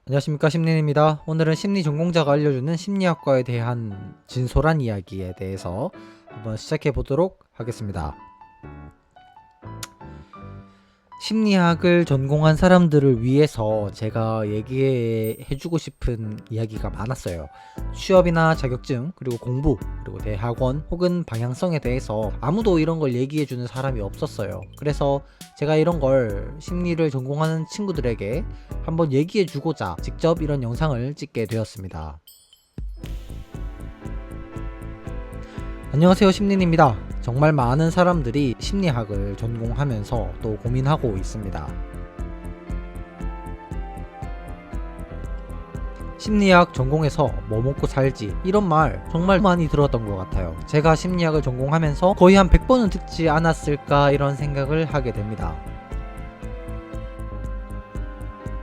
안녕하십니까, 심리입니다. 오늘은 심리 전공자가 알려주는 심리학과에 대한 진솔한 이야기에 대해서 한번 시작해 보도록 하겠습니다. 심리학을 전공한 사람들을 위해서 제가 얘기해주고 싶은 이야기가 많았어요. 취업이나 자격증, 그리고 공부, 그리고 대학원 혹은 방향성에 대해서 아무도 이런 걸 얘기해주는 사람이 없었어요. 그래서 제가 이런 걸 심리를 전공하는 친구들에게 한번 얘기해주고자 직접 이런 영상을 찍게 되었습니다. 안녕하세요, 심린입니다. 정말 많은 사람들이 심리학을 전공하면서 또 고민하고 있습니다. 심리학 전공해서 뭐 먹고 살지, 이런 말 정말 많이 들었던 것 같아요. 제가 심리학을 전공하면서 거의 한 100번은 듣지 않았을까 이런 생각을 하게 됩니다.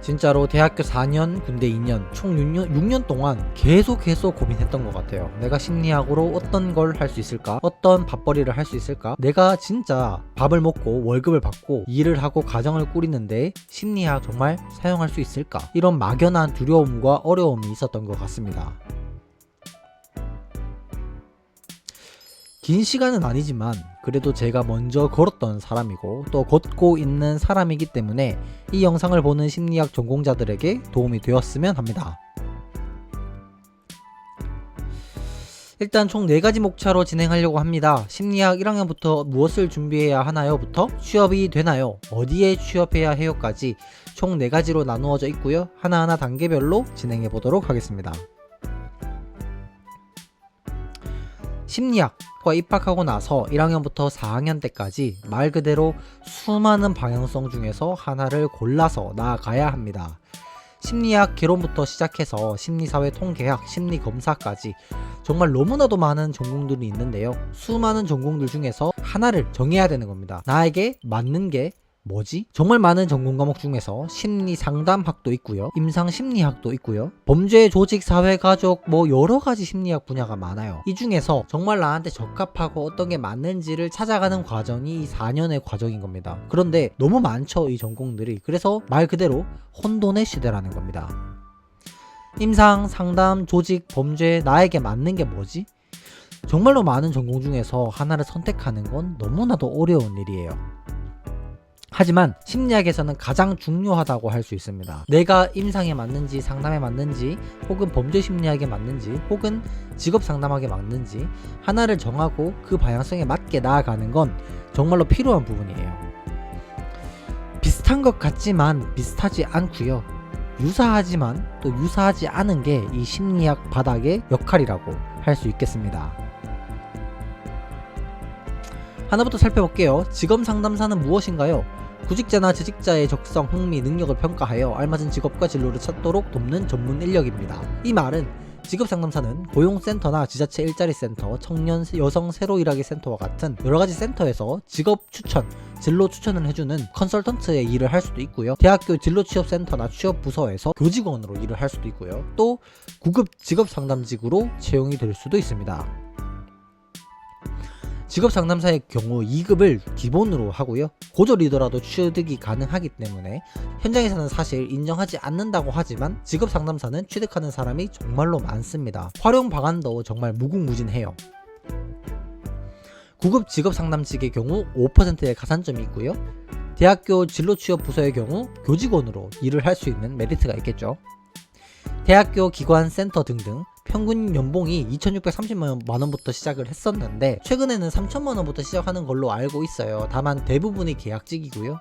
진짜로 대학교 4년, 군대 2년, 총 6년 동안 계속해서 고민했던 것 같아요. 내가 심리학으로 어떤 걸 할 수 있을까? 어떤 밥벌이를 할 수 있을까? 내가 진짜 밥을 먹고 월급을 받고 일을 하고 가정을 꾸리는데 심리학 정말 사용할 수 있을까? 이런 막연한 두려움과 어려움이 있었던 것 같습니다. 긴 시간은 아니지만 그래도 제가 먼저 걸었던 사람이고 또 걷고 있는 사람이기 때문에 이 영상을 보는 심리학 전공자들에게 도움이 되었으면 합니다. 일단 총 4가지 목차로 진행하려고 합니다. 심리학 1학년부터 무엇을 준비해야 하나요? 부터 취업이 되나요? 어디에 취업해야 해요? 까지 총 4가지로 나누어져 있고요. 하나하나 단계별로 진행해 보도록 하겠습니다. 심리학과 입학하고 나서 1학년부터 4학년 때까지 말 그대로 수많은 방향성 중에서 하나를 골라서 나아가야 합니다. 심리학 개론부터 시작해서 심리사회 통계학, 심리검사까지 정말 너무나도 많은 전공들이 있는데요. 수많은 전공들 중에서 하나를 정해야 되는 겁니다. 나에게 맞는 게 뭐지? 정말 많은 전공 과목 중에서 심리상담학도 있고요, 임상심리학도 있고요, 범죄, 조직, 사회, 가족 뭐 여러가지 심리학 분야가 많아요. 이 중에서 정말 나한테 적합하고 어떤 게 맞는지를 찾아가는 과정이 이 4년의 과정인 겁니다. 그런데 너무 많죠, 이 전공들이. 그래서 말 그대로 혼돈의 시대라는 겁니다. 임상, 상담, 조직, 범죄, 나에게 맞는 게 뭐지? 정말로 많은 전공 중에서 하나를 선택하는 건 너무나도 어려운 일이에요. 하지만 심리학에서는 가장 중요하다고 할 수 있습니다. 내가 임상에 맞는지, 상담에 맞는지, 혹은 범죄 심리학에 맞는지, 혹은 직업 상담학에 맞는지 하나를 정하고 그 방향성에 맞게 나아가는 건 정말로 필요한 부분이에요. 비슷한 것 같지만 비슷하지 않고요, 유사하지만 또 유사하지 않은 게 이 심리학 바닥의 역할이라고 할 수 있겠습니다. 하나부터 살펴볼게요. 직업 상담사는 무엇인가요? 구직자나 재직자의 적성, 흥미, 능력을 평가하여 알맞은 직업과 진로를 찾도록 돕는 전문 인력입니다. 이 말은 직업상담사는 고용센터나 지자체 일자리센터, 청년, 여성 새로 일하기 센터와 같은 여러가지 센터에서 직업 추천, 진로 추천을 해주는 컨설턴트의 일을 할 수도 있고요, 대학교 진로취업센터나 취업부서에서 교직원으로 일을 할 수도 있고요, 또 구급 직업상담직으로 채용이 될 수도 있습니다. 직업상담사의 경우 2급을 기본으로 하고요, 고졸이더라도 취득이 가능하기 때문에 현장에서는 사실 인정하지 않는다고 하지만 직업상담사는 취득하는 사람이 정말로 많습니다. 활용 방안도 정말 무궁무진해요. 9급 직업상담직의 경우 5%의 가산점이 있고요, 대학교 진로취업부서의 경우 교직원으로 일을 할 수 있는 메리트가 있겠죠. 대학교 기관 센터 등등 평균 연봉이 2,630만원부터 시작을 했었는데 최근에는 3,000만원부터 시작하는 걸로 알고 있어요. 다만 대부분이 계약직이고요.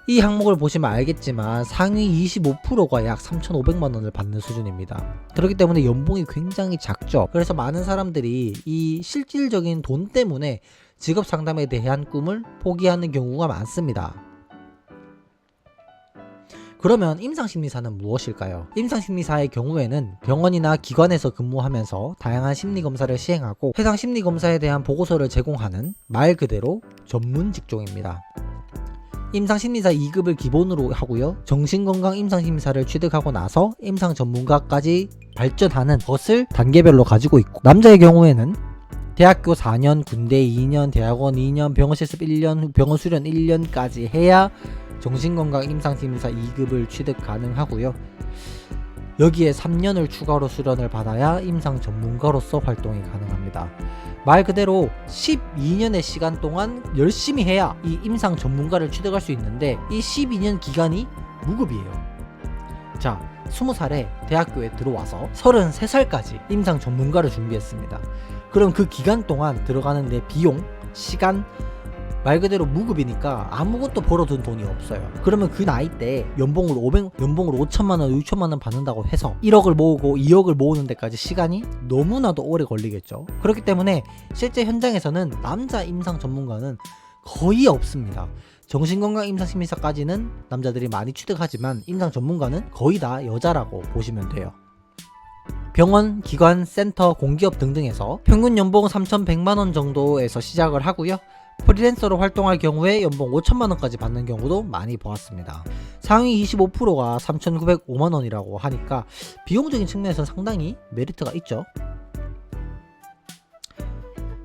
이 항목을 보시면 알겠지만 상위 25%가 약 3,500만원을 받는 수준입니다. 그렇기 때문에 연봉이 굉장히 작죠. 그래서 많은 사람들이 이 실질적인 돈 때문에 직업 상담에 대한 꿈을 포기하는 경우가 많습니다. 그러면 임상심리사는 무엇일까요? 임상심리사의 경우에는 병원이나 기관에서 근무하면서 다양한 심리검사를 시행하고 해당 심리검사에 대한 보고서를 제공하는 말 그대로 전문 직종입니다. 임상심리사 2급을 기본으로 하고요, 정신건강 임상심리사를 취득하고 나서 임상 전문가까지 발전하는 것을 단계별로 가지고 있고, 남자의 경우에는 대학교 4년, 군대 2년, 대학원 2년, 병원 실습 1년, 병원 수련 1년까지 해야 정신건강 임상심리사 2급을 취득 가능하고요. 여기에 3년을 추가로 수련을 받아야 임상 전문가로서 활동이 가능합니다. 말 그대로 12년의 시간 동안 열심히 해야 이 임상 전문가를 취득할 수 있는데 이 12년 기간이 무급이에요. 자, 20살에 대학교에 들어와서 33살까지 임상 전문가를 준비했습니다. 그럼 그 기간 동안 들어가는 내 비용, 시간, 말 그대로 무급이니까 아무것도 벌어둔 돈이 없어요. 그러면 그 나이 때 연봉으로 5천만원, 6천만원 받는다고 해서 1억을 모으고 2억을 모으는 데까지 시간이 너무나도 오래 걸리겠죠. 그렇기 때문에 실제 현장에서는 남자 임상 전문가는 거의 없습니다. 정신건강 임상심리사까지는 남자들이 많이 취득하지만 임상 전문가는 거의 다 여자라고 보시면 돼요. 병원, 기관, 센터, 공기업 등등에서 평균 연봉 3,100만원 정도에서 시작을 하고요. 프리랜서로 활동할 경우에 연봉 5천만원까지 받는 경우도 많이 보았습니다. 상위 25%가 3,905만원이라고 하니까 비용적인 측면에서 상당히 메리트가 있죠.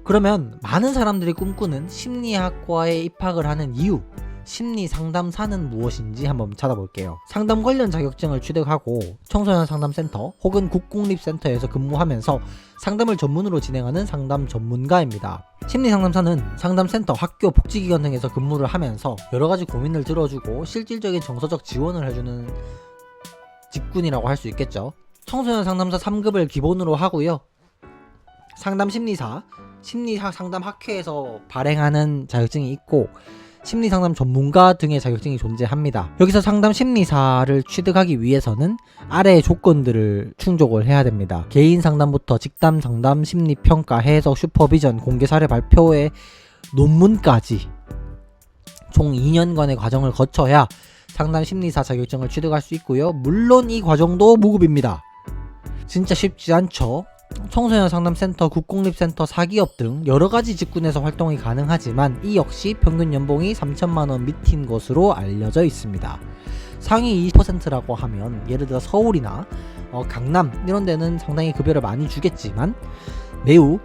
그러면 많은 사람들이 꿈꾸는 심리학과에 입학을 하는 이유, 심리상담사는 무엇인지 한번 찾아볼게요. 상담 관련 자격증을 취득하고 청소년 상담센터 혹은 국공립센터에서 근무하면서 상담을 전문으로 진행하는 상담 전문가입니다. 심리상담사는 상담센터, 학교, 복지기관 등에서 근무를 하면서 여러가지 고민을 들어주고 실질적인 정서적 지원을 해주는 직군이라고 할 수 있겠죠. 청소년 상담사 3급을 기본으로 하고요. 상담심리사, 심리상담학회에서 발행하는 자격증이 있고 심리상담 전문가 등의 자격증이 존재합니다. 여기서 상담심리사를 취득하기 위해서는 아래의 조건들을 충족을 해야 됩니다. 개인 상담부터 직담, 상담, 심리평가, 해석, 슈퍼비전, 공개 사례 발표의 논문까지 총 2년간의 과정을 거쳐야 상담심리사 자격증을 취득할 수 있고요. 물론 이 과정도 무급입니다. 진짜 쉽지 않죠. 청소년 상담센터, 국공립센터, 사기업 등 여러가지 직군에서 활동이 가능하지만 이 역시 평균 연봉이 3천만원 밑인 것으로 알려져 있습니다. 상위 20%라고 하면 예를 들어 서울이나 강남 이런 데는 상당히 급여를 많이 주겠지만 매우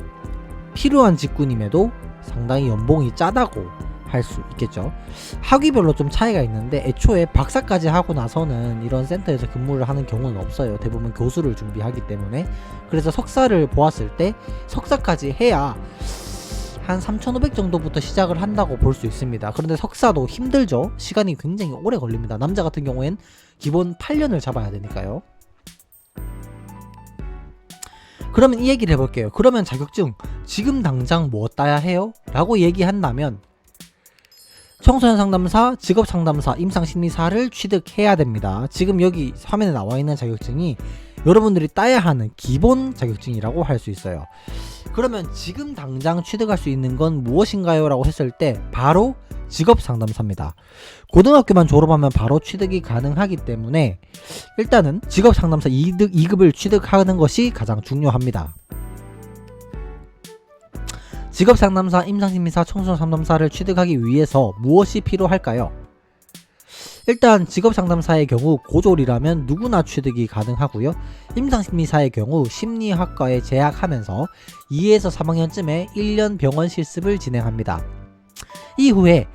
필요한 직군임에도 상당히 연봉이 짜다고 할 수 있겠죠. 학위별로 좀 차이가 있는데 애초에 박사까지 하고 나서는 이런 센터에서 근무를 하는 경우는 없어요. 대부분 교수를 준비하기 때문에. 그래서 석사를 보았을 때 석사까지 해야 한 3,500 정도부터 시작을 한다고 볼 수 있습니다. 그런데 석사도 힘들죠. 시간이 굉장히 오래 걸립니다. 남자 같은 경우엔 기본 8년을 잡아야 되니까요. 그러면 이 얘기를 해볼게요. 그러면 자격증 지금 당장 뭐 따야 해요? 라고 얘기한다면 청소년 상담사, 직업 상담사, 임상심리사를 취득해야 됩니다. 지금 여기 화면에 나와 있는 자격증이 여러분들이 따야 하는 기본 자격증이라고 할 수 있어요. 그러면 지금 당장 취득할 수 있는 건 무엇인가요? 라고 했을 때 바로 직업 상담사입니다. 고등학교만 졸업하면 바로 취득이 가능하기 때문에 일단은 직업 상담사 2급을 취득하는 것이 가장 중요합니다. 직업상담사, 임상심리사, 청소년 상담사를 취득하기 위해서 무엇이 필요할까요? 일단 직업상담사의 경우 고졸이라면 누구나 취득이 가능하고요. 임상심리사의 경우 심리학과에 재학하면서 2에서 3학년쯤에 1년 병원 실습을 진행합니다. 이후에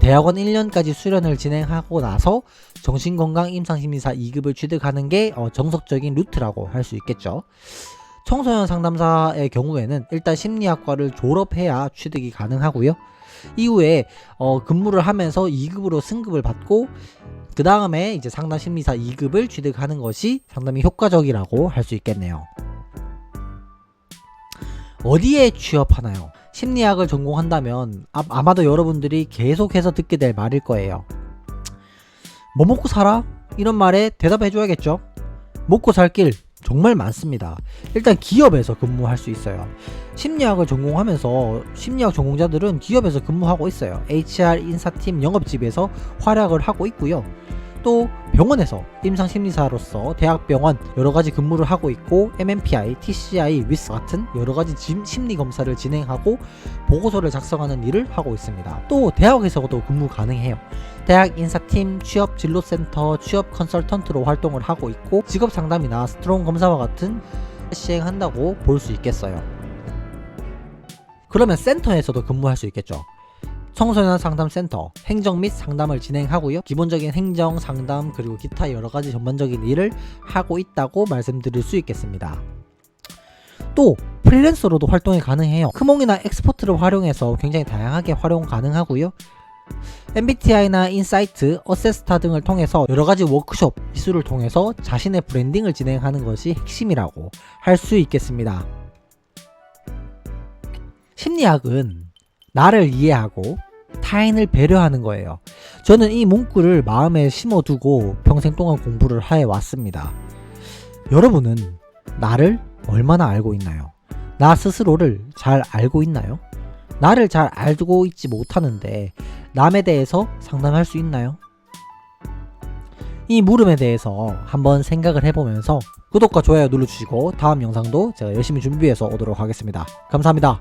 대학원 1년까지 수련을 진행하고 나서 정신건강 임상심리사 2급을 취득하는 게 정석적인 루트라고 할 수 있겠죠. 청소년 상담사의 경우에는 일단 심리학과를 졸업해야 취득이 가능하고요. 이후에 근무를 하면서 2급으로 승급을 받고 그 다음에 이제 상담심리사 2급을 취득하는 것이 상당히 효과적이라고 할 수 있겠네요. 어디에 취업하나요? 심리학을 전공한다면 아마도 여러분들이 계속해서 듣게 될 말일 거예요. 뭐 먹고 살아? 이런 말에 대답해줘야겠죠. 먹고 살 길 정말 많습니다. 일단 기업에서 근무할 수 있어요. 심리학을 전공하면서 심리학 전공자들은 기업에서 근무하고 있어요. HR, 인사팀, 영업집에서 활약을 하고 있고요. 또 병원에서 임상심리사로서 대학병원 여러가지 근무를 하고 있고 MMPI, TCI, 위스 같은 여러가지 심리검사를 진행하고 보고서를 작성하는 일을 하고 있습니다. 또 대학에서도 근무 가능해요. 대학 인사팀, 취업 진로센터, 취업 컨설턴트로 활동을 하고 있고 직업상담이나 스트롱 검사와 같은 시행한다고 볼 수 있겠어요. 그러면 센터에서도 근무할 수 있겠죠. 청소년 상담센터 행정 및 상담을 진행하고요. 기본적인 행정, 상담 그리고 기타 여러가지 전반적인 일을 하고 있다고 말씀드릴 수 있겠습니다. 또 프리랜서로도 활동이 가능해요. 크몽이나 엑스포트를 활용해서 굉장히 다양하게 활용 가능하고요. MBTI나 인사이트, 어세스타 등을 통해서 여러가지 워크숍, 기술을 통해서 자신의 브랜딩을 진행하는 것이 핵심이라고 할 수 있겠습니다. 심리학은 나를 이해하고 타인을 배려하는 거예요. 저는 이 문구를 마음에 심어두고 평생 동안 공부를 해왔습니다. 여러분은 나를 얼마나 알고 있나요? 나 스스로를 잘 알고 있나요? 나를 잘 알고 있지 못하는데 남에 대해서 상담할 수 있나요? 이 물음에 대해서 한번 생각을 해보면서 구독과 좋아요 눌러주시고 다음 영상도 제가 열심히 준비해서 오도록 하겠습니다. 감사합니다.